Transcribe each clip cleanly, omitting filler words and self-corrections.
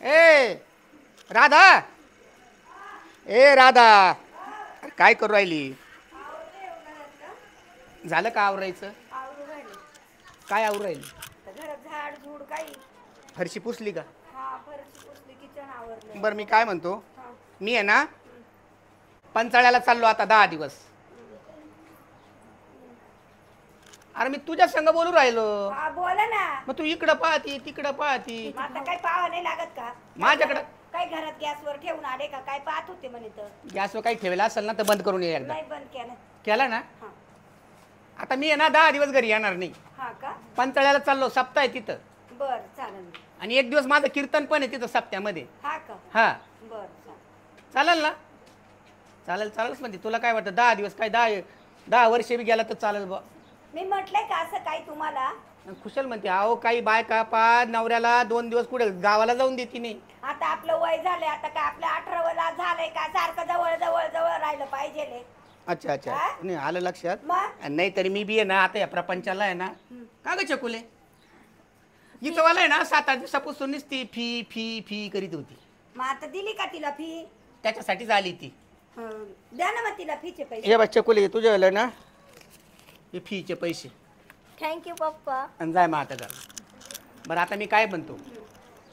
ए राधा, ए राधा, काय करू राहिली? झालं का आवरायचं? काय आवरू राहिली? घरात झाड झूड काही. फरशी पुसली का? हा, फरशी पुसली, किचन आवरलं. बरं मी काय म्हणतो, मी आहे ना पंचाळ्याला चाललो आता 10 दिवस. अरे मी तुझ्या संग बोलू राहिलो. हा बोला ना. मग तू इकडं पाहती तिकडं पाहती. आता काही पाहावं नाही लागत का? माझ्याकडं काही घरात गॅसवर ठेवून आले का? काय पाहत होते म्हणे तर. गॅसवर काही ठेवला असेल ना तर बंद करून ये एकदा. नाही बंद केलं. केला ना? हा. आता मी आहे ना 10 दिवस घरी येणार नाही. हा का? पंचाळ्याला चाललो, सप्ताह आहे तिथं. बर चालेल. आणि एक दिवस माझं कीर्तन पण आहे तिथं सप्त्यामध्ये. हा का? हा बर चालेल ना? चालेलच म्हणते. तुला काय वाटतं 10 दिवस काय 10 वर्ष बी गेला तर चालेल बा. मी म्हटलंय का असं काही तुम्हाला? खुशाल म्हणते अहो काही बायका पा नवऱ्याला 2 दिवस कुठे गावाला जाऊन देते नाही. आता आपलं वय झालंय, आता काय आपलं 18 झालंय का? सारखं जवळ जवळ जवळ राहिलं पाहिजे. अच्छा नाही आलं लक्षात. मग नाही तरी मी बी आहे ना आता या प्रपंचाला आहे ना का ग चकुले इथं वाला आहे ना 7-8 दिवसापासूनच ती फी फी फी करीत होती. मग आता दिली का तिला फी? त्याच्यासाठीच आली ती. द्या ना मग तिला फीचे पैसे. हे बा चकुले तुझ्या वेळेला ना हे फीचे पैसे थँक्यू पप्पा. आणि जाय मग आता कर. बरं आता मी काय म्हणतो,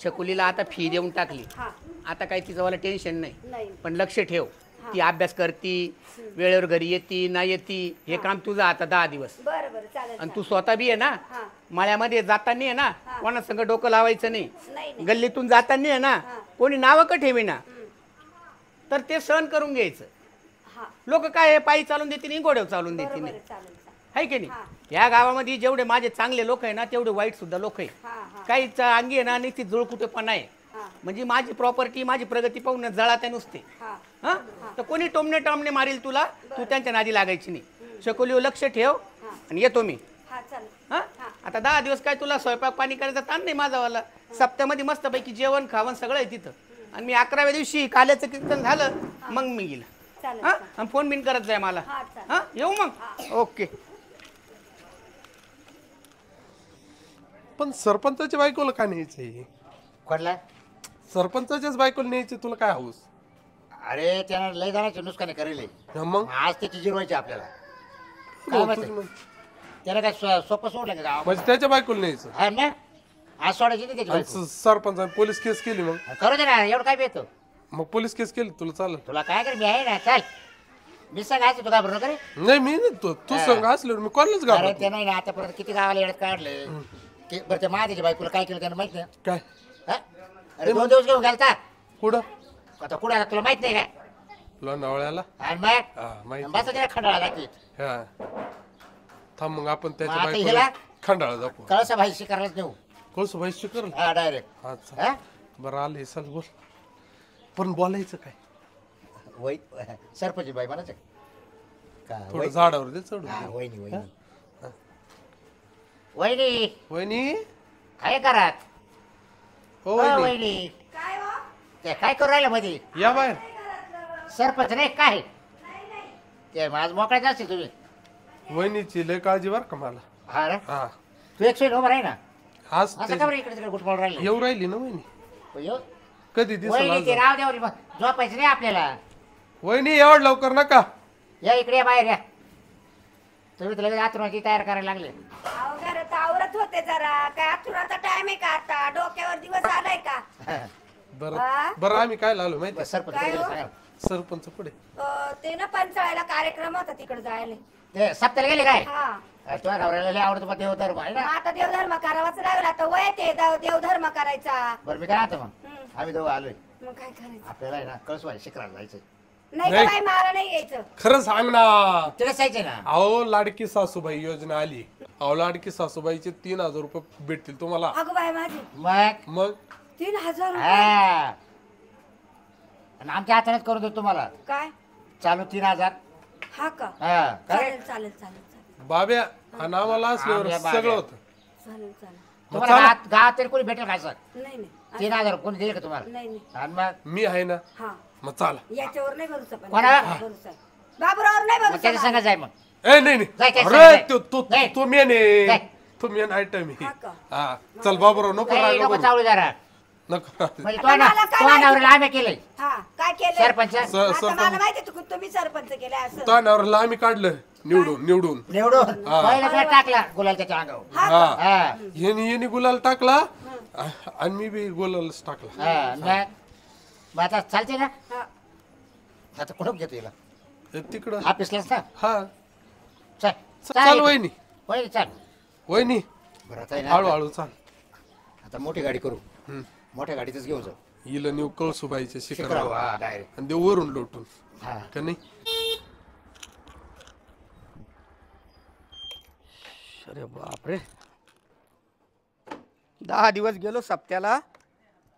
चकुलीला आता फी देऊन टाकली. हा. आता काही तिचं वाला टेन्शन नाही. नाही. पण लक्ष ठेव, ती अभ्यास करती, वेळेवर घरी येती नाही येती, हे काम तुझं आता 10 दिवस. बरं बरं चालेल. आणि तू स्वतः बी आहे ना मळ्यामध्ये जाताना आहे ना कोणा संग डोकं लावायचं नाही. नाही. गल्लीतून जाताना आहे ना कोणी नावं का ठेवीना तर ते सहन करून घ्यायचं. लोक काय पायी चालून देते नाही, घोड्यावर चालून देते नाही, आहे की नाही? या गावामध्ये जेवढे माझे चांगले लोक आहे ना तेवढे वाईट सुद्धा लोक आहे. काहीच अंगी आहे ना नुसती जुळकुटेपणा आहे. म्हणजे माझी प्रॉपर्टी माझी प्रगती पाहून जळा त्या नुसते. हा तर कोणी टोमणे टोमणे मारील तुला, तू त्यांच्या नादी लागायची नाही. शकुलीवर लक्ष ठेव आणि येतो मी. हा आता 10 दिवस काय तुला स्वयंपाक पाणी करायचा ताण नाही माझावाला. सप्त्यामध्ये मस्तपैकी जेवण खावण सगळं आहे तिथं. आणि मी 11व्या दिवशी काल्याचं कीर्तन झालं मग मी गेला. हा आणि फोन बिन करत जाय मला. हा येऊ मग. ओके. पण सरपंचाच्या बायकोला का न्यायचंय? कोणला? सरपंचाच्याच बायकोला न्यायचे, तुला काय हौस? अरे त्यानं लय जाण्याचे नुसकाने करेल. मग आज त्याची जिरवायची आपल्याला. हो, तुझं म्हण. त्याला काय सोपं सोडलं का गाव? म्हणजे त्याच्या बायकोला न्यायचं. हा ना, आज सोडायची नाही त्याची आणि बायको. सरपंचाने पोलीस केस केली, मग करू दे ना, एवढं काय भेटतो मग पोलीस केस केली तुला चालेल? तुला काय कर, मी आहे ना, चल मी सांगायचं तू घाबरू नका रे. नाही मी नाही, तू संघ असल्यावर मी कोणालाच अरे घाबरत ते नाही ना, आतापर्यंत किती गावाला येण्यात काढले. बरं त्या महादेच्या बायकोला काय केलं त्यानं माहित नाही. काय. हा? अरे 2 दिवस घेऊन घालता कुठं? आता कुठं आला तुला माहित नाही काय? लोणावळ्याला. आणि मग हा माहिती. बस त्याला खंडाळा लागते. हा थांब, मग आपण त्याच्या मग आता बायकोला हिला? खंडाळा दाखवू. कळसा भाई शिकारायलाच नेऊ. कोस भाई शिकर. हा डायरेक्ट. अच्छा बरं आले चल बोल. पण बोलायचं काय? वय सरपंच बाई म्हणायचं का? थोडं झाडावर दे चढू. हा, वहिनी वहिनी वहिनी वहिनी काय करात? हो वहिनी वहिनी काय हो? ते काय करू राहिलं मध्ये? या बाहेर. सरपंच नाही काय ते आज मोकळ्याच असतील तुम्ही. वहिनीची लय काळजी बर का मला. हा रे, हा तू 100 उभं राही ना. आज असं का बरं इकडे तिकडे गुटमाळ राहिली? येऊ राहिली ना वहिनी. यो, कधी दिसला वहिनी ते राव द्यावली मग झोपायचं नाही आपल्याला. वहिनी एवढ लवकर नका. या इकडे या, बाहेर या. तुम्ही तर लगेच आतुराची तयार करायला लागले. अहो घरात आवरत होते जरा. काय आतुराचा टाइम आहे का आता? डोक्यावर दिवस आलाय का? बरं बरं आम्ही काय लावलो माहिती? सरपंच काय हो? सांगा. सरपंच पुढे. ते ना पंचाळ्याला कार्यक्रम होता तिकडे जायला. ते सप्त्याला गेले काय? हा. तुला घाबरायला लय आवडतो पण देवधर्म आहे मग ना. आता देवधर्म करावाच लागला. आता वय ते देवधर्म करायचा. बरं मी काय आता मग आम्ही दोघं आलोय. मग काय करायचं? आपल्याला आहे ना कळसवाय शिकरायला जायचं. नाही का बाई, मला नाही यायचं. खरं सांग ना. तिला जायचं ना. अहो लाडकी सासूबाई योजना आली. अहो लाडकी सासूबाईचे 3000 रुपये भेटतील तुम्हाला. अगं बाई माझी मग 3000 रुपये? हा, आणि आमच्या हातानेच करून देतो तुम्हाला. काय चालू 3000. हा का? हा काय? चालेल चालेल चालेल चालेल बाब्या आणि आम्हाला असल्यावर आम्ही बाब्या. सगळं होतं. चालेल चालेल. तुम्हाला गावात तरी कोणी भेटेल काय सर? नाही नाही 3000 कोणी दिले का तुम्हाला? नाही नाही. आणि मग मी आहे ना. हा मग चाला. याच्यावर नाही भरोसा. पण कोणावर? भरोसा. बाबूरावर नाही मग त्याच्या भरोसा. संग जाय मग. ए नाही जाय, नाही जाय, अरे जाय. तो जाय. तो मेन आहे. जाय. तो मेन आयटम हा आहे. का? हा चल बाबूराव नको काही राहिलो नको करू. चावलं जरा. नको म्हणजे आता मला काय तो माहिती? नवऱ्याला आम्ही केलंय हा काय केलं सरपंच आता मला माहिती तुम्ही सरपंच केले असं तो नवऱ्याला आम्ही काढलं निवडून निवडून निवडून पहिला फेट टाकला गुलाल त्याच्या अंगावर हा हा येणी गुलाल टाकला आणि मी बी गुलालच टाकला हा मग आता चालते ना हा. आता कुठं घेतो हिला तिकडं ऑफिसलाच ना हा चल चाल वहिनी होय चाल वहिनी बरं आता आहे ना, हळूहळू चाल आता मोठी गाडी करू हम्म. मोठ्या गाडीतच घेऊ जाऊ हिला नेऊ कळसुबाईच्या शिखरावर शिखरावर, हा डायरेक्ट आणि देऊ वरून लोटून हा का नाही अरे बापरे 10 दिवस गेलो सप्त्याला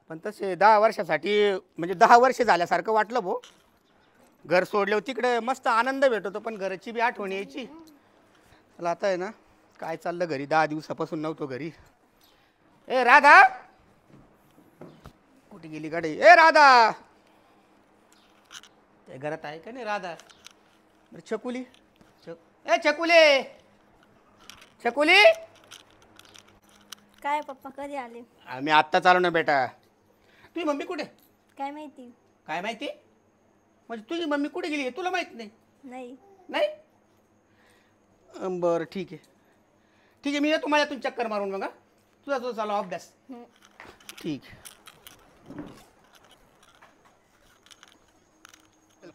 पण तसे 10 वर्षासाठी म्हणजे 10 वर्ष झाल्यासारखं वाटलं भो घर सोडल्यावर तिकडे मस्त आनंद भेटतो पण घरची बी आठवण यायची मला आता आहे ना काय चाललं घरी 10 दिवसापासून नव्हतो घरी ए राधा कुठे गेली गाडी ए राधा ते घरात आहे का नाही राधा बरं छकुली ए छकुले छकुली काय पप्पा कधी आले आम्ही आत्ता चालू ना बेटा तुझी मम्मी कुठे काय माहिती काय माहिती म्हणजे तुझी मम्मी कुठे गेली तुला माहित नाही नाही नाही बरं ठीक आहे मी येतो माझ्यातून चक्कर मारून बघा तुझा तुझा चालू अभ्यास हं. ठीक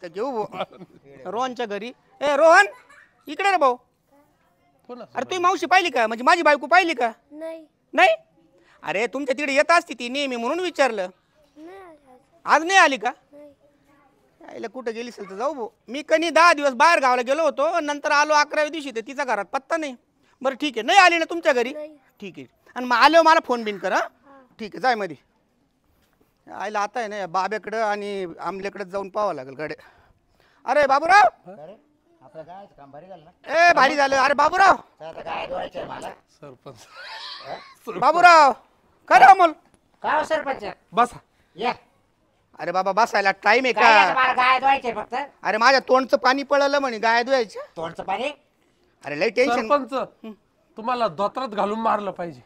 का घेऊ भाऊ रोहनच्या घरी ए रोहन इकडे रे भाऊ अरे तुझी मावशी पाहिली का म्हणजे माझी बायको पाहिली का नाही नाही अरे तुमच्या तिकडे येत असती ती नेहमी म्हणून विचारलं नाही आले आज. आज नाही आली का नाही यायला कुठं गेली असेल तर जाऊ भाऊ मी कधी 10 दिवस बाहेर गावाला गेलो होतो नंतर आलो 11व्या दिवशी तर तिचा घरात पत्ता नाही बरं ठीक आहे नाही आली ना तुमच्या घरी नाही. ठीक आहे आणि मग आल्यावर मला फोन बिन कर हा ठीक आहे जाय मध्ये आईला आता आहे ना या बाब्याकडं आणि आमल्याकडं जाऊन पाहावं लागेल गडे अरे बाबूराव अरे आपलं काय काम भारी झालं ना ए भारी झालं अरे बाबूराव तर आता काय धुवायचंय मला सरपंच बाबूराव कर अमोल काय हो सरपंच बसा या अरे बाबा बसायला टाइम आहे काय आता का मला गाय धुवायचंय फक्त अरे माझ्या तोंडचं पाणी पळलं म्हणे गाय धुवायचं तोंडचं पाणी अरे लय टेन्शन सरपंच तुम्हाला धोत्रात घालून मारलं पाहिजे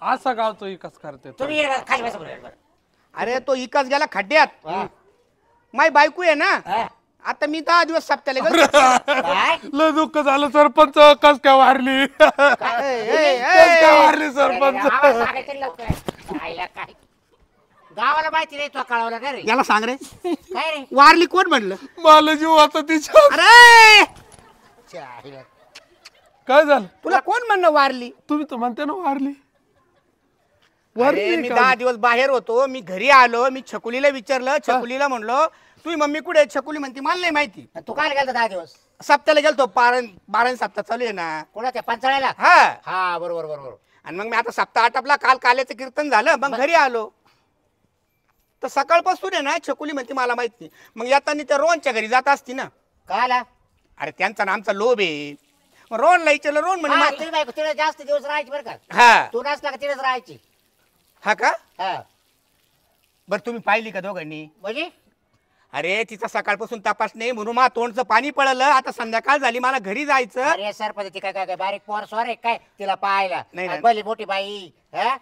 असा गाव तो विकास करते तुम्ही ये बरं, खाली बसा बरं. अरे तो इकाच गेला खड्ड्यात हा. माय बायको आहे ना हा. आता मी 10 दिवस सप्त्याला गेलो काय लय दुःख झालं सरपंच कस काय वारली ए, ए, कस काय ए. वारली सरपंच आवाज सांगायचं लवकर. आईला काय गावाला माहिती नाही तो कळवला का रे याला सांग रे काय रे वारली कोण म्हणलं मला जीव आता तिच्या अरे आईला. काय झालं तुला कोण म्हणणं वारली तुम्ही तर म्हणते ना वारली अरे वारली मी का? 10 दिवस बाहेर होतो मी घरी आलो मी छकुलीला विचारलं छकुलीला म्हणलो तुझी मम्मी कुठे आहे? छकुली म्हणते मला नाही माहिती तू काय गेलता 10 दिवस सप्त्याला गेलतो 12 सप्ताह चालू आहे ना कोणा त्या पंचाळ्याला हा हा बरोबर बरोबर आणि मग मी आता सप्ताह आटपला काल काल्याचं कीर्तन झालं मग घरी आलो तर सकाळपासून आहे ना छकुली म्हणते मला माहित नाही मग येताना त्या रोहनच्या घरी जात असती ना काय आला अरे त्यांचा ना आमचा लोभ आहे मग रोहनला विचारलं रोहन म्हणे मा- तुम्ही बायको तिथे जास्त दिवस राहायची बरं का हा तू नसला का तिथेच राहायची हा का हा बरं तुम्ही पाहिली का दोघांनी म्हणजे अरे तिचा सकाळपासून तपास नाही म्हणून मला तोंडचं पाणी पडलं आता संध्याकाळ झाली मला घरी जायचं अरे सरपंच ती काय काय काय बारीक पोर स्वार आहे काय तिला पाहायला नाही, नाही. भली मोठी बाई हा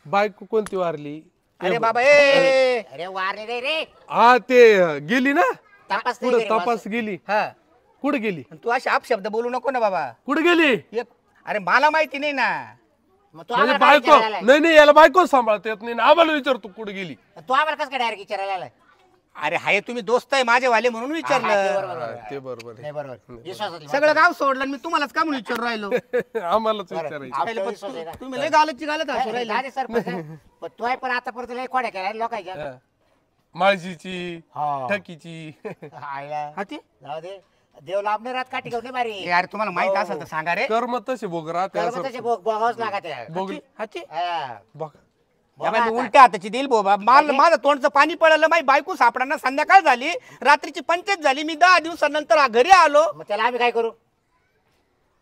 बायको कोणती वारली अरे बाबा ए अरे वारले रे रे हा ते गेली ना तपास नाही कुठं घरी तपास गेली हा कुठे गेली तू असे अपशब्द बोलू नको ना बाबा कुठे गेली एक अरे मला माहिती नाही ना मग तू म्हणजे आम्हाला काय बायको विचारायला आलाय? नाही याला बायको सांभाळता येत नाही ना आम्हाला विचार तू कुठे गेली तू आम्हाला कसं काय डायरेक्ट विचारायला आलाय? अरे हाय तुम्ही दोस्त आहे माझे वाले म्हणून हा, ते विचारलं बरोबर, हा, बरोबर. ते बरोबर नाही बरोबर विश्वासातली सगळं गाव सोडलं आणि मी तुम्हालाच का म्हणून विचारू राहिलो आहे आम्हालाच बरं. विचारायचं आपल्याला विश्वास आहे का? तुम्ही लय गालची गालत हसू राहिले झाले सरपंच पण तू आहे पण आतापर्यंत लय खोड्या केल्या रे लोकांच्या हा. माळशीची हा. ठकीची आईला. हा ते जाऊ दे देव लांबणे रात काठी घेऊन मारी यार तुम्हाला माहित असेल तर सांगा रे कर्म तसे भोग राहते कर्म असं तसे बघावंच लागत आहे. भोग हाती हा. बघ या बाई, मी उलट्या हाताची देईल बोबा माझं तोंडचं पाणी पडलं माझी बायको सापडाना संध्याकाळ झाली रात्रीची 5 झाली मी 10 दिवसानंतर घरी आलो मग त्याला आम्ही काय करू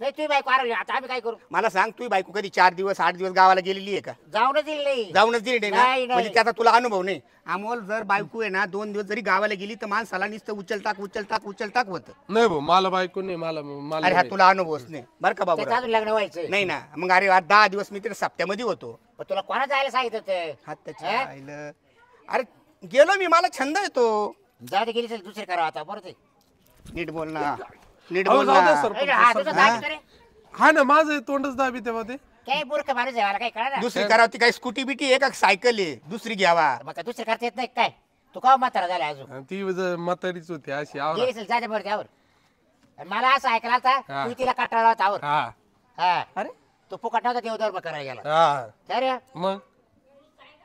नाही तुम्ही बाईक वारवली आता आम्ही काय करू? मला सांग, तू बायको कधी 4 दिवस 8 दिवस गावाला गेलेली आहे का? जाऊनच दिली नाही. जाऊनच दिली ना? नाही, नाही. म्हणजे त्याचा तुला अनुभव नाही. अमोल, जर बायको आहे ना 2 दिवस जरी गावाला गेली तर माणसाला नुसतं उचलताक होतं. नाही भाऊ, मला बायको नाही, मला अरे हा तुला अनुभवच नाही बरं का बाबू. त्याचं अजून लग्न व्हायचं. नाही ना, मग अरे 10 दिवस मी तिथे सप्त्यामध्ये होतो. पण तुला कोणा जायला सांगितलं होतं? हाताच्या आईलं. अरे गेलो मी, मला छंद येतो. जाऊ दे गेली चल दुसरे करावं आता बरं ते. नीट बोल ना, नीट अहो, बोल जाऊ द्या ना. सरपंच, हा, तुझं सरपंच. दाबी करे. हा ना, माझं तोंडच दाबी तेव्हा ते. काय मूर्ख माणूस आहे मला काय कळणार. दुसरी करावं ती काय स्कूटी बिटी आहे का सायकल आहे दुसरी घ्यावा? मग काय दुसरे करता येत नाही काय? तू का म्हातारा झाला अजून? आणि ती म्हातारीच होती अशी आवरा. गेली चल जाते बरं त्यावर. आणि मला असं ऐकायला आता हा. तू तिला कटाळा होता आवर. हा हा अरे तू फुकट नव्हता देवधर्म करायला गेला. हा काय रे? मग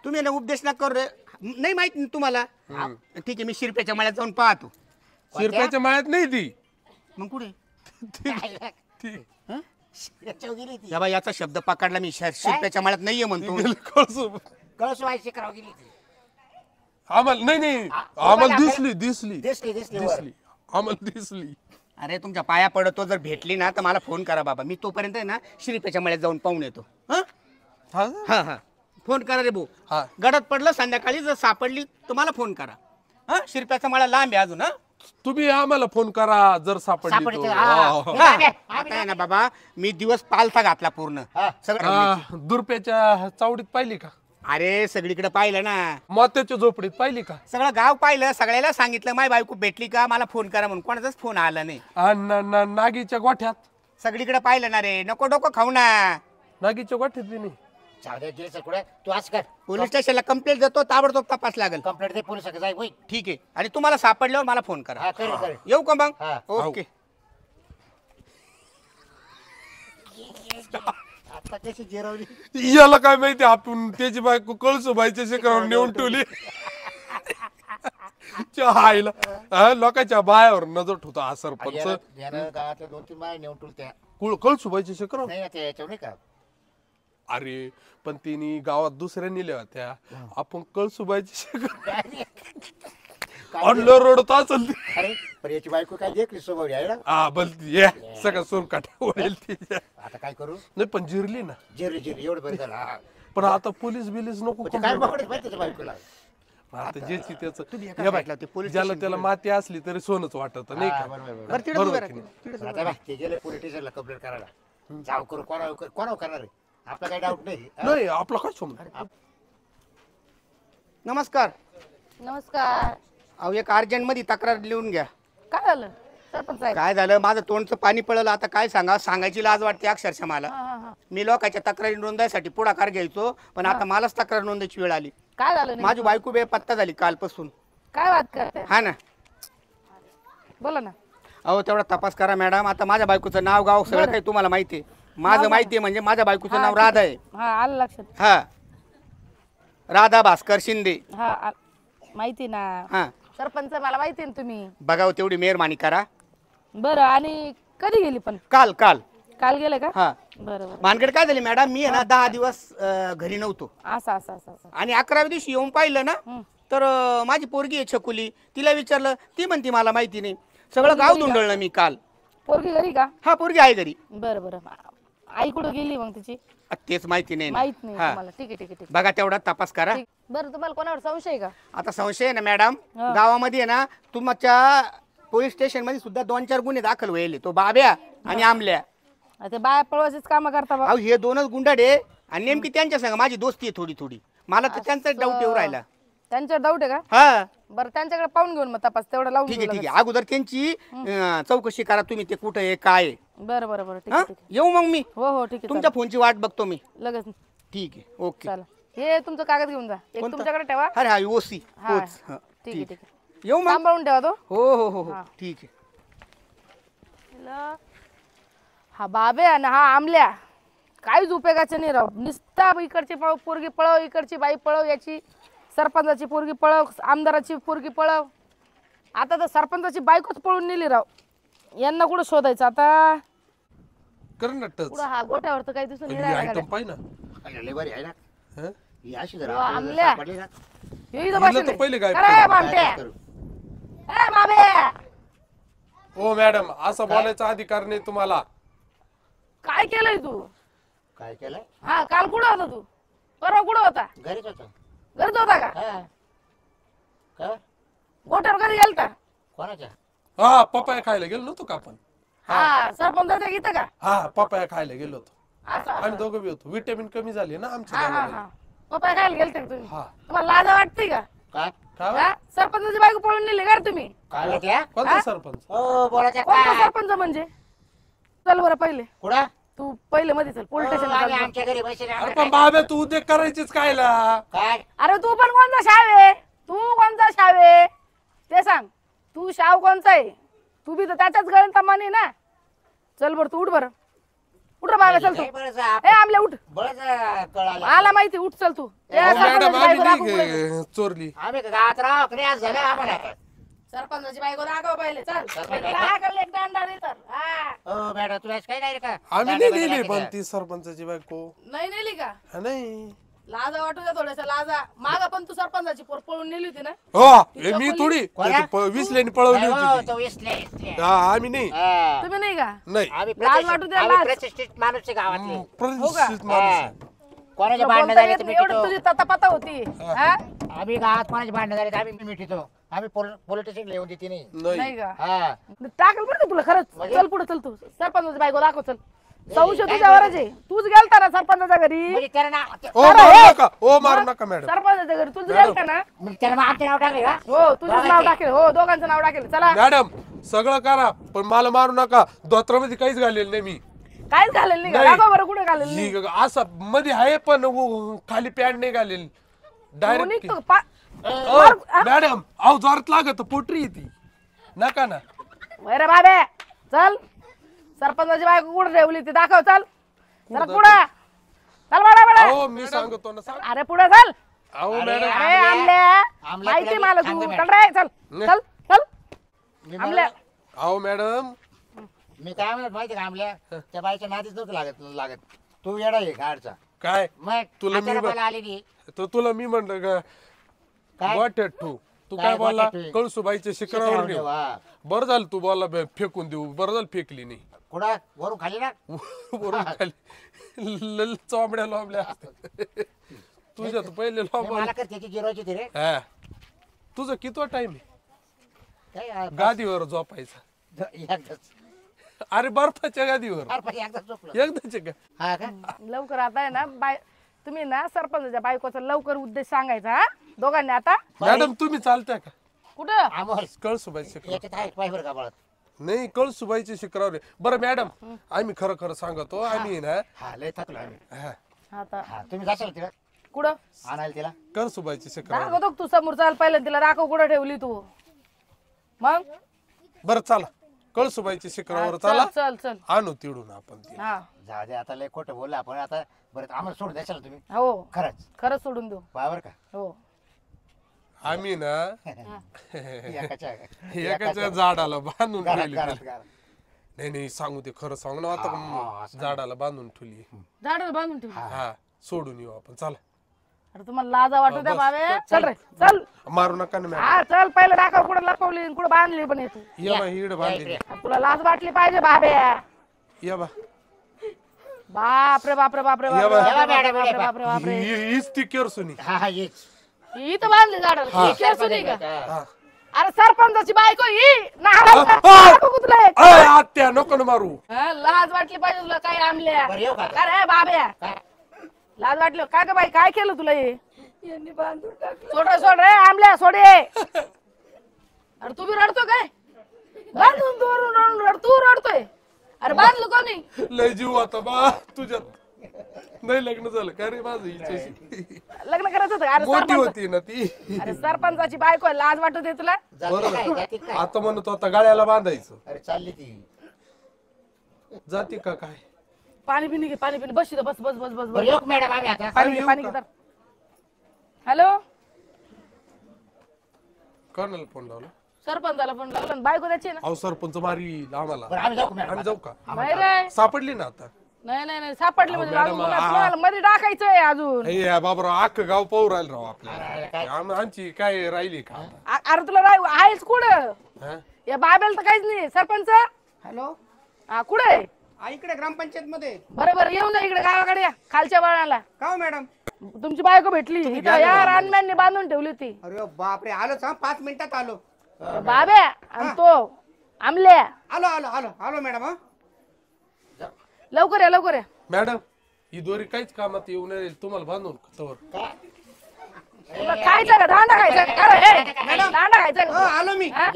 तुम्ही ना उपदेश ना करू रे. नाही माहित ना तुम्हाला? ठीक आहे, मी शिरप्याच्या मळ्यात जाऊन पाहतो. शिरप्याच्या मायात नाही ती. मग कुठे? ती याच्यावर गेली ती. या बाई, याचा शब्द पकडला मी. शिरप्याच्या मळ्यात नाहीये म्हणतो. गेली कळसू. कळस व्हायची करावं गेली ती. आम्हाला नाही तुम्हाला आम्हाला आपल्याला- दिसली वर. आम्हाला दिसली. अरे तुमच्या पाया पडतो, जर भेटली ना तर मला फोन करा बाबा. मी तोपर्यंत आहे ना शिरप्याच्या मळ्यात जाऊन पाहून येतो. हा हा हा हा फोन करा रे भाऊ. हा. गडद पडलं संध्याकाळी, जर सापडली तर मला फोन करा. हा, शिरप्याचा मळा लांब आहे अजून. हा तुम्ही आम्हाला फोन करा जर सापडली सापडली तो. तर, हा, हा. हा. हा. आम्ही- आता आहे ना बाबा, मी दिवस पालथा घातला पूर्ण हा. सगळं. हा, दुर्प्याच्या चावडीत पाहिली का? अरे सगळीकडे पाहिलं ना, मोत्याच्या झोपडीत पाहिली का? सगळं गाव पाहिलं, सगळ्याला सांगितलं माय बायको भेटली का मला फोन करा म्हणून. कोणाचाच फोन आला नाही. आणि नागीच्या गोठ्यात सगळीकडे पाहिलं ना रे. नको डोकं खाऊ ना. नागीच्या गोठ्यात बी नाही. जाऊ दे गेली चल कुठे तू असं कर. पोलीस स्टेशनला कंप्लेंट देतो, ताबडतोब तपास लागेल. कंप्लेंट दे पोलिस जाय होई. ठीक आहे. आणि तुम्हाला सापडल्यावर मला फोन करा. हा करेल करेल. येऊ का मग? हा. ओके. आता कशी जिरवली. याला काय माहिती, आपण त्याची बायको कळसुबाईच्या शिखरावर नेऊन ठेवली. आईला लोकांच्या बायावर नजर ठेवतो हा सरपंच. यानं गावातल्या 2-3 बाया नेऊन ठेवल्या त्या. कळसुबाईच्या शिखरावर. नाही ना ते याच्यावर नाही का. अरे पण तिने गावात दुसऱ्या नेल्या होत्या, आपण कळसुबाईच्या शिखर आणलं रडत असेल ती. अरे पण याची बायको काय देखली स्वभावली आहे ना. हा बलती ये सगळं सोन काटा वळेल ती. आता काय करू. नाही पण जिरली ना. जिरली जिरली एवढं बरं झालं. हा. पण आता पोलीस बिलीस नको म्हणजे काय पकडत माहिती त्याच्या बायकोला. आता ज्याची त्याचं एका हे बघ, साईडला ते पोलीस ज्याला स्टेशन त्याला माती असली तरी सोनच वाटत नाही हा, का? बरोबर, बरोबर. बरं, तिकडे बरोबर उभं की राहा. नाही? तिकडे आता बघ, ते गेले पोलीस स्टेशनला कंप्लेंट करायला. जाऊ करू कोणावर करणार आहे. आपला काही डाऊट नाही. नाही आपला काय समज. नमस्कार. नमस्कार. अहो, एक अर्जंट मध्ये तक्रार लिहून घ्या. काय झालं सरपंच साहेब? काय झालं, माझं तोंडचं पाणी पळलं. आता काय सांगा, सांगायची लाज वाटते अक्षरशः मला. हा, हा, हा. मी लोकांच्या तक्रारी नोंदायसाठी पुढाकार घ्यायचो, पण आता मलाच तक्रार नोंदायची वेळ आली. काय झालं नेमकं? माझी बायको बेपत्ता झाली कालपासून. काय बात करते? हा ना. बोला ना. अहो तेवढा तपास करा मॅडम. आता माझ्या बायकोचं नाव गाव सगळं काही तुम्हाला माहिती आहे. माझं माहिती आहे, म्हणजे माझ्या बायकोचं हा, नाव ठीक राधा आहे. हा आलं लक्षात. हा, राधा भास्कर शिंदे. हा माहिती ना. हा, सरपंच मला माहिती ना तुम्ही. बघावं तेवढी मेहरबानी करा. बरं आणि कधी गेली पण? काल काल काल गेले का? हा. बरं बरं. भानगड काय झाली मॅडम, मी आहे ना 10 दिवस घरी नव्हतो. असं असं असं असं. आणि 11व्या दिवशी येऊन पाहिलं ना, हं. तर माझी पोरगी आहे छकुली. तिला विचारलं, ती म्हणती मला माहिती नाही. सगळं गाव धुंडळलं मी काल. पोरगी घरी का? हा, पोरगी आहे घरी. बरं बरं. आई कुठं गेली मग तिची? तेच माहिती नाही ना. माहित नाही हा. तुम्हाला. ठीक आहे ठीक आहे ठीक बघा तेवढा तपास करा. आहे. बरं तुम्हाला कोणावर संशय आहे का? आता संशय आहे ना मॅडम, हा. गावामध्ये आहे ना तुमच्या पोलीस स्टेशन मध्ये सुद्धा 2-4 गुन्हे दाखल व्हायले. तो बाब्या आणि आमल्या. ते बाया पळवायचीच कामं करता बा. अहो हे 2च गुंडाडे, आणि नेमकी त्यांच्या संग माझी दोस्ती आहे थोडी थोडी. मला तर त्यांचा डाऊट येऊ राहिला. त्यांच्यावर डाऊट आहे का? हा, बरं त्यांच्याकडे पाहून घेऊन मग तपास तेवढा लावून ठीक घेऊ आहे ठीक लगेच. आहे. अगोदर त्यांची चौकशी करा तुम्ही, ते कुठं आहे काय आहे. बरं बरं बरं ठीक हा? आहे ठीक आहे. येऊ मग मी. हो हो ठीक आहे तुमच्या फोनची वाट बघतो मी. लगेच ठीक आहे, ओके. चला. हे तुमचं कागद घेऊन जा. एक कोणतं? तुमच्याकडे ठेवा. अरे हा ओसी. हा. ठीक ठीक आहे ठीक आहे. येऊ मग. सांभाळून ठेवा तो. हो हो हो हो हा. ठीक आहे. हा बाबे आणि हा आमल्या काहीच उपयोगाचं नाही राव. नुसता इकडची पोरगी पळव, इकडची बाई पळव, याची सरपंचाची पोरगी पळव, आमदाराची पोरगी पळव. आता तर सरपंचाची बायकोच पळून नेली राव. यांना कुठं शोधायचं आता? कर ना टच. कुठं हा गोठ्यावर तर काही दिसून नाही राहिला आयटम गाड्या. पाहि ना. अरे, लय भारी आहे ना. हं? ही अशी जर हो, आपल्याला आमल्या. सापडली ना, हे इथं हिला तर बसलेले. पहिले गायब काय करू. भामटे? काय करू? ए, बाबे! हो मॅडम, असं बोलायचा अधिकार नाही तुम्हाला. काय केलंय तू? काय केलं? हा काल कुठं होता तू? परवा कुठं होता? घरीच होतो. घरीच होता का? हा. का? गोठ्यावर कधी गेलता? कोणाच्या? हा पपाया खायला गेलो नव्हतो का आपण? हा सरपंचाच्या इथं का? हा पपाया खायला गेलो होतो. असं आम्ही दोघं बी होतो. विटॅमिन कमी झाली ना आमच्या हा हा गावाला. हा पप्पा खायला गेलते का तुम्ही? हा. तुम्हाला लाज वाटते का? काय? काय हो? हा? सरपंचाची बायको पळून नेली का रे तुम्ही? काय होत्या? कोणता सरपंच? हो बोलायचं कोणता काय? सरपंच म्हणजे? चल बरं पहिले कुठं? तू पहिले मध्ये चल पोलीस हो, स्टेशन आम्ही आमच्या घरी बसले अरे पण बाबा तू उद्योग करायचीच कायला? काय? अरे तू पण कोणता शाव आहे? तू कोणता शाव आहे ते सांग. तू शाव कोणचा आहे? तू बी तर त्याच्याच गळ्यात माने ना. चल बरं तू उठ बरं. उठ रे बाबा चल तू. काय बरंच ए आमले उठ. बळच कळालं. मला माहिती उठ चल तू. ए, अहो, मॅडम सरपंचाची बायको दाखव आम्ही पुढे. नाही चोरली. आम्ही गावात राहू कडे आज झालं आम्हाला. सरपंचाची बायको दाखव पहिले चल. सरपंच दाखवले एक दांडा दे तर. हा. हो मॅडम तुला काय नाही रे का? आम्ही नाही नेली पण ती सरपंचाची बायको. नाही नेली का? हा, नाही. लाजा वाटू द्या थोड्याशा लाजा. मागा पण तू सरपंचाची पोर पळून नेली होती ना? हो हे मी थोडी कोण्या? विसल्याने पळवली हो, होती ती. तो विसले. हा आम्ही नाही. हा. तुम्ही नाही का? नाही आम्ही लाज वाटू द्या, आम्ही लाज. प्रतिष्ठित माणूस आहे गावातले. प्रतिष्ठित माणूस आहे. कोणाचे तुला भांडणं बोलता झाले येत तर नाही, एवढी मिटितो. तुझी ततापाता होती. हा? आम्ही गावात कोणाचे भांडणं झाले तर आम्ही मिटितो. आम्ही पोलीस स्टेशन येऊन देते नाही. नाही नाही का? हा. टाकल बरं का तुला खरंच. म्हणजे? चल पुढे चल तू. सरपंचाची बायको दाखव चल. संशय तुझ्यावरच आहे. तूच गेलता ना सरपंचाच्या घरी? म्हणजे त्याला ना ओ मारू नका ओ मारू नका मॅडम. सरपंचाच्या घरी तुझं गेलता ना? म्हणजे त्याला मग आमचे नाव टाकले का? हो तुझंच नाव टाकेल. हो दोघांचं नाव टाकेल. चला मॅडम सगळं करा पण मला मारू नका. धोत्रामध्ये काहीच घालेलं नाही मी. काहीच घालेल नाही का? नाही. दाखव बरं कुठे घालेल नाही. ही असं मध्ये आहे पण खाली पॅन्ट नाही घालेली. तू डायरेक्ट निघतो का? मार- मॅडम अहो जोरात लागत पोटरी ती नका ना. रे बाबे चल. सरपंचाची बायको कुठे ठेवली ती दाखव चल. चल पुढे चल बडा बडा. अहो मी सांगतो ना सांग. अरे पुढे चल. अहो अरे, मॅडम अरे आमल्या. आमल्या आमल्या माहिती तुला मला सांगतो तू मॅडम. चल रे चल चल चल. मी आमल्या अहो मॅडम मी काय म्हणत माहिती का आमल्या त्या बाईच्या नादीच नव्हतं लागत. तू येडा आहे गाडचा. काय मग तुला मी अचानक मला आली नाही. तर तुला मी म्हणलं का काय? वाटेत ठू तू काय काय बोलला वाटेत ठेव? कळसुबाईच्या शिखरावर शिखरावर नेऊ. नेऊ, हा. बरं झालं तू बोलला फेकून देऊ. बरं झालं फेकली नाही. कुठं वरून खाली ना. वरून खाली चोंबड्या लोंबल्या असतात. तुझ्या तर पहिले लोंब मला का त्याची जिरोची ती रे. हा तुझं किती टाइम आहे काय आ, गादीवर झोपायचा? एकदाच. अरे बर्फाच्या गादीवर अरे पण एकदाच झोपलो. एकदाच आहे का? हा का? लवकर आता आहे ना तुम्ही ना सरपंचाच्या बायकोचा लवकर उद्देश सांगायचा हा दोघांनी आता. मॅडम तुम्ही चालत्या का? कुठं? अमोल कळसुबाईच्या शिखरावर याच्यात आहे पाय बरं का बाळात. नाही कळसुबाईच्या शिखरावर आहे. बरं मॅडम आम्ही खरं खरं सांगतो आम्ही ना हा लय थकलो आम्ही. हा, आता हा तुम्ही जाशाल तिला कुठं आणायला तिला. कळसुबाईच्या शिखरावर दाखवतो का तू समोर चाल पहिलं तिला दाखव कुठं ठेवली तू. मग बरं चला कळसुबाईच्या शिखरावर चल चला चल चल. आणू तिडून आपण ती. हा जाऊ दे आता लय खोटं बोललं आपण आता. बरं आम्हाला सोडून द्याल तुम्ही हो खरंच खरंच सोडून देऊ. पावर का? हो आम्ही ना एकाच्या एकाच्या झाडाला बांधून घरात ठेवली घरात त्याला. घरात. नाही नाही सांगू ते खरं सांग ना आता झाडाला बांधून ठेवली. झाडाला बांधून ठेवली. हा सोडून येऊ आपण चला. अरे तुम्हाला लाजा वाटू द्या बाबे. चल रे चल. मारू नका ना मॅडम. हा चल पहिलं दाखव कुठं लपवली आणि कुठं बांधली पण तू. ये बा हिड बांधली. तुला लाज वाटली पाहिजे बाबे. ये बा बापरे बापरे बापरे या बापरे बा. बापरे बापरे बापरे बापरे. हीच ती केरसुनी. हा हा येच. ही तर बांधली झाडाला. ही केरसुनी का? हा. अरे सरपंचाची बायको ही ना तुला एक. अय, आत्या नको ना मारू. हा, लाज वाटली पाहिजे तुला काय आणल्या. बरं येऊ का? अरे बाब्या काय? लाज वाटली काय का बाई काय केलं तुला हे? सोड रे आमल्या सोडे. अरे तू बी रडतो काय? बांधून तू रडतोय. अरे बांधलं कोणी? लय जीव आता बा तुझ्यात. नाही लग्न झालं का रे माझं हिच्याशी. लग्न करायचं होतं. अरे मोठी सरपंच होती ना ती. अरे सरपंचाची बायको आहे, लाज वाटत आहे तुला? जाती काय जाती काय? आता म्हणतो आता गाळ्याला बांधायचं. अरे चालली ती. जाती का काय? पाणी पिणी घे पाणी पिणी. बस इथं, बस बस बस बस बरं बस. येऊ का मॅडम आम्ही आता. पाणी घे येऊ पाणी का? घे तर. हॅलो कोणाला फोन लावला? सरपंचाला फोन लावला ना, बायको त्याची ना. अहो सरपंच मारी आम्हाला. बरं आम्ही जाऊ का मॅडम आम्ही जाऊ का? नाही रे सापडली ना आता. नाही नाही नाही सापडले म्हणजे मॅडम, अजून कोणाला मध्ये टाकायचंय अजून. हे बाबराव अख्खं गाव पाहू राहिलं राव अरे, आपल्याला. काय? आमची काय राहिली का आता? अरे तुला आहेच कुठं? हा? या बाबेला तर काहीच नाही. सरपंच हॅलो हा कुठे आहे? इकडे ग्रामपंचायत मध्ये. बरोबर येऊन जा इकडे गावाकडे या खालच्या वळणाला. का हो मॅडम? तुमची बायको भेटली इथं या रानम्यांनी बांधून ठेवली होती. अरे बापरे, आलोच हा, 5 मिनिटात आलो. बाब्या आणि तो आमल्या. आलो आलो आलो आलो मॅडम. हा लवकर या लवकर या. मॅडम ही दोरी काहीच कामात येऊ नये तुम्हाला बांधून तवर. तुला खायचं का दांडा खायचा का? दांडा खायचा हो, का? आलो मी. हा?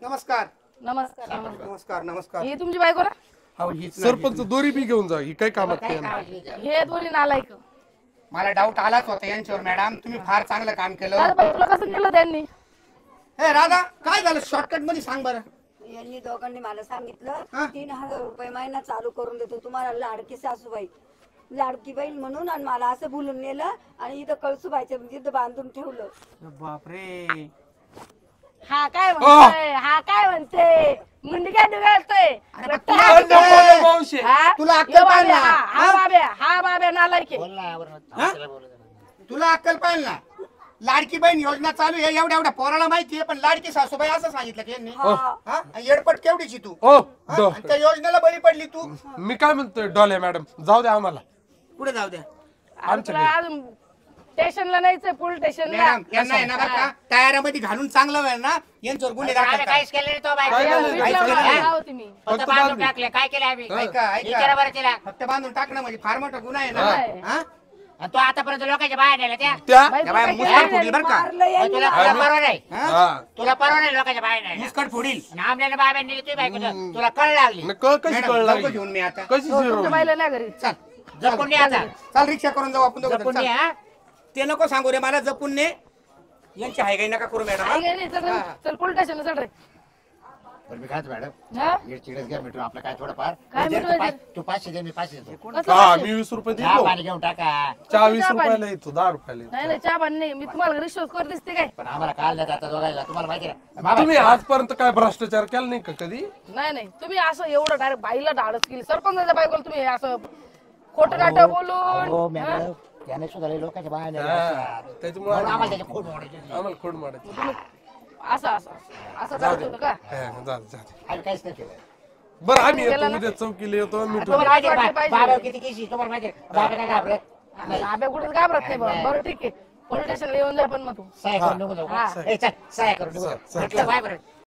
नमस्कार नमस्कार नमस्कार. नमस्कार नमस्कार. ही तुमची बायको ना? हो, हीच ना. सरपंच दोरी बी घेऊन जा ही काही कामात नाही. हे दोन्ही नालायक. मला डाऊट आलाच होता यांच्यावर मॅडम. तुम्ही फार चांगलं काम केलं. दादा बाई, तुला कसं केलं त्यांनी? हे राधा, काय झालं शॉर्टकट मध्ये सांग बरं. यांनी दोघांनी मला हा? सांगितलं 3,000 रुपये महिना चालू करून देतो तुम्हाला लाडकी सासूबाई, लाडकी बहीण म्हणून, आणि मला असं बोलून नेलं आणि इथं कळसूबाईच्या इथं बांधून ठेवलं. बापरे. हा काय म्हणतोय? हा काय म्हणते? मुंडी काय डुगाळतोय? मावशी तुला अक्कल पाहिजे ना? हा बाब्या नालायक आहे. बोल ना आवरण. हा? तुला अक्कल पाहिजे ना? लाडकी बहीण योजना चालू आहे एवढ्या एवढ्या पोराला माहिती आहे, पण लाडकी सासूबाई असं सांगितलं की यांनी. हा? येडपट केवढीची तू. ओ हा? आणि त्या योजनेला बळी पडली तू. मी काय म्हणतोय डॉले मॅडम जाऊ द्या आम्हाला. पुढे जाऊ द्या अरे तुला अजून स्टेशनला नाहीच पोलीस स्टेशनला. मॅडम. यांना आहे ना बरं का टायरामध्ये घालून चांगलं वेळ ना यांच्यावर गुन्हे दाखल करा. काहीच केलं नाही तो बाई. काय झालं? फक्त बांधून टाकले. काय केलं आम्ही? ऐका विचारा ऐका, बरं तिला. फक्त बांधून टाकणं म्हणजे फार मोठा गुन्हा आहे ना. हा? आणि तो आतापर्यंत लोकांच्या बाहेर नेल्या त्या. त्या या बाया मुस्काट फोडील बरं का. मारलं यांनी तुला मला. परवा नाही. हा. तुला परवा नाही लोकांच्या बाहेर नाही. मुस्काट फोडील. आमल्याने बाबा नेली तुझी बायको तुला कळ लागली. न कळ कशी मॅडम, कळ जाऊ का लागली घेऊन मी आता. कशी तुमच्या जिरवली? बाईला नाही घरी. चल जपून नाही आता. चल रिक्षा करून जाऊ आपण दोघं. जपून चल. नाही हा. ते नको सांगू रे मला, जपून ने. यांची हाय काही नका करू मॅडम. हा? नाही, नाही, चल रे. चल पोलीस स्टेशनला चल रे. पण मी काय मॅडम हा? चिडच घ्या मिठू आपलं काय थोडंफार. काय मिठू? तू 500 दे मी 500 देतो. कसं हा पाचशे? मी 20 रुपये चहा देतो. पाणी घेऊन टाका. चहा 20 चहा पाणी. रुपयाला येतो 10 रुपयाला येतो. नाही नाही चहा पाणी नाही. मी तुम्हाला रिश्वत कर दिसते काय? पण आम्हाला काल नाही आता दोघायला तुम्हाला माहिती आहे ना. तुम्ही आजपर्यंत काय भ्रष्टाचार केला नाही का कधी? नाही नाही तुम्ही असं एवढं डायरेक्ट बाईला धाडस केली. सरपंचाच्या बायकोला तुम्ही असं खोटं नाटक हो बोलून. हा? मॅडम त्याने सुद्धा लय लोकांच्या बाहेर नेल्या हा, असतात. त्याच्यामुळे म्हणून आम्हाला त्याची खोड मोडायची होती. आम्हाला खोड मारायची. असं असं असं करायचं होतं का? हा, जा, जा. आम्ही काहीच नाही केलं. बरं आम्ही केलं येतो ना? उद्या चौकीला येतो मी तुम्हाला माहिती आहे वाटलं का? पाहिजे. बाबा किती केसी तुम्हाला माहिती आहे? बाबा काय घाबरत? आब्या कुठेच घाबरत नाही बरं. बरं ठीक आहे पोलीस स्टेशनला येऊन जा पण मग तू. सहाय्य करून निघून जाऊ हा. का? ए, चल सहाय्य करून निघून जाऊ. म्हटलं बाय बरं